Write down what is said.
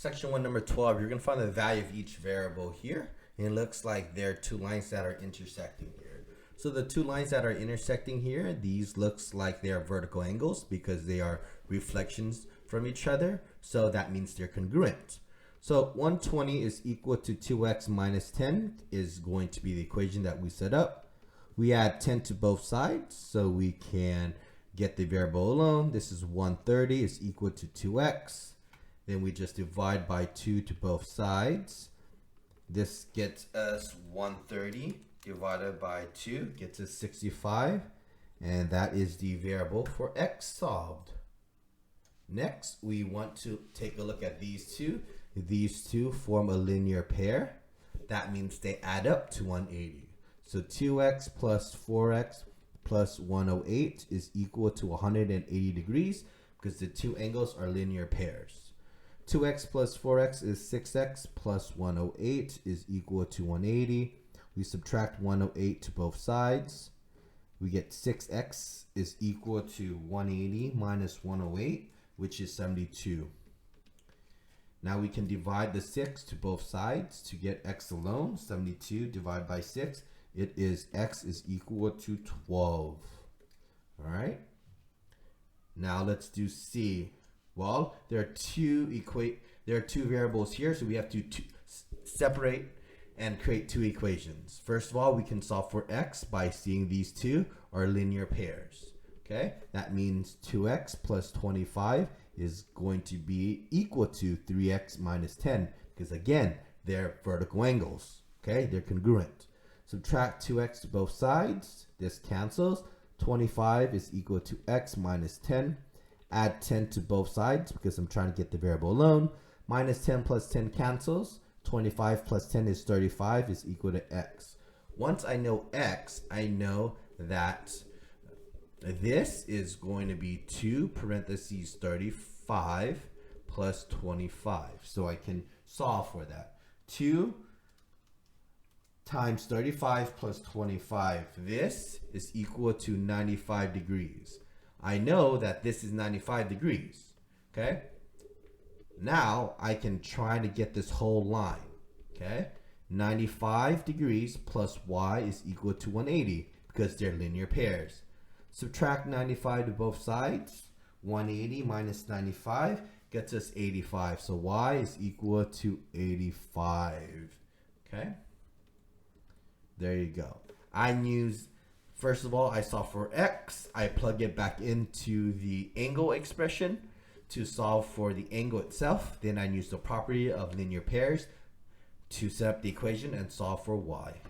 Section 1, number 12, you're going to find the value of each variable here. And it looks like there are two lines that are intersecting here. So the two lines that are intersecting here, these looks like they are vertical angles because they are reflections from each other. So that means they're congruent. So 120 is equal to 2x minus 10 is going to be the equation that we set up. We add 10 to both sides so we can get the variable alone. This is 130 is equal to 2x. Then we just divide by 2 to both sides. This gets us 130 divided by 2 gets us 65. And that is the variable for x solved. Next, we want to take a look at these two. These two form a linear pair. That means they add up to 180. So 2x plus 4x plus 108 is equal to 180 degrees because the two angles are linear pairs. 2x plus 4x is 6x plus 108 is equal to 180. We subtract 108 to both sides. We get 6x is equal to 180 minus 108, which is 72. Now we can divide the 6 to both sides to get x alone. 72 divided by 6, it is x is equal to 12. All right. Now let's do C. Well, there are two variables here, so we have to separate and create two equations. First of all, we can solve for x by seeing these two are linear pairs. Okay, that means 2x plus 25 is going to be equal to 3x minus 10 because again, they're vertical angles. Okay, they're congruent. Subtract 2x to both sides. This cancels. 25 is equal to x minus 10. Add 10 to both sides because I'm trying to get the variable alone. Minus 10 plus 10 cancels. 25 plus 10 is 35 is equal to x. Once I know x, I know that this is going to be 2 parentheses 35 plus 25. So I can solve for that. 2 times 35 plus 25. This is equal to 95 degrees. I know that this is 95 degrees. Okay. Now I can try to get this whole line. Okay. 95 degrees plus y is equal to 180 because they're linear pairs. Subtract 95 to both sides. 180 minus 95 gets us 85. So y is equal to 85. Okay. There you go. First of all, I solve for x. I plug it back into the angle expression to solve for the angle itself. Then I use the property of linear pairs to set up the equation and solve for y.